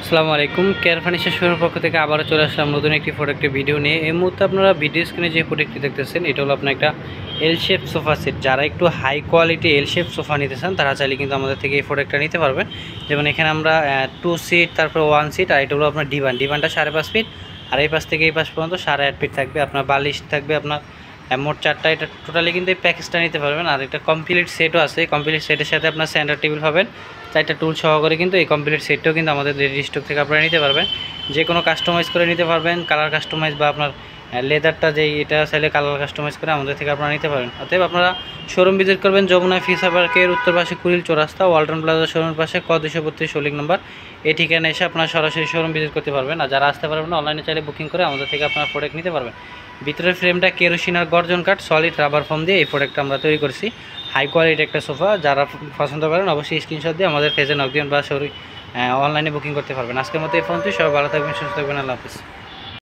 আসসালামু আলাইকুম। Care furniture শোরুমের পক্ষ থেকে আবারও চলে আসলাম নতুন একটি প্রোডাক্টের ভিডিও নিয়ে। এই মুহূর্তে আপনারা ভিডিও স্ক্রিনে যে প্রোডাক্টটি দেখতেছেন এটা হলো আপনার একটা এল শেপ সোফা সেট। যারা একটু high quality L shape sofa নিতে চান তারা চাইলে কিন্তু আমাদের থেকে এই প্রোডাক্টটা নিতে পারবেন। যেমন এখানে আমরা 2 সিট, তারপর 1 সিট, আর এটা হলো আপনার ডিভানটা 5.5 ফিট, আর এই পাশ থেকে এই পাশ পর্যন্ত 8.5 ফিট থাকবে। আপনার বালিশ থাকবে আপনার মোট 4টা। এটা টোটালি কিন্তু এই প্যাকেজটা নিতে পারবেন। আর একটা কমপ্লিট সেটও আছে। কমপ্লিট সেটের সাথে আপনার সেন্টার টেবিল পাবেন, 4টা টুল সহকারে কিন্তু এই কমপ্লিট সেটটাও কিন্তু আমাদের রেডি স্টক থেকে আপনারা নিতে পারবেন। যে কোনো কাস্টমাইজ করে নিতে পারবেন, কালার কাস্টমাইজ বা আপনার লেদারটা যেই এটা চাইলে কালার কাস্টমাইজ করে আমাদের থেকে আপনারা নিতে পারেন। অতএব আপনারা শোরুম ভিজিট করবেন যমুনা ফিশার পার্কের উত্তর পাশে কুড়িল চৌরাস্তা, ওয়ালটন প্লাজা শোরুমের পাশে ক 232 শোলিং নম্বর। এই ঠিকানা এসে আপনারা সরাসরি শোরুম ভিজিট করতে পারবেন। আর যারা আসতে পারবেন না, অনলাইনে চাইলে বুকিং করে আমাদের থেকে আপনারা প্রোডাক্ট নিতে পারবেন। ভিতরের ফ্রেমটা কেরোসিন আর গর্জন কাঠ সলিড রাবার ফোম দিয়ে এই প্রোডাক্টটা আমরা তৈরি করছি। হাই কোয়ালিটি একটা সোফা। যারা পছন্দ করেন অবশ্যই স্ক্রিনশট দিয়ে আমাদের পেজে নক দিন বা অনলাইনে বুকিং করতে পারবেন। আজকের মতো এই ফোনটি সবাই ভালো থাকবেন, সুস্থ থাকবেন। আল্লাহ হাফিজ।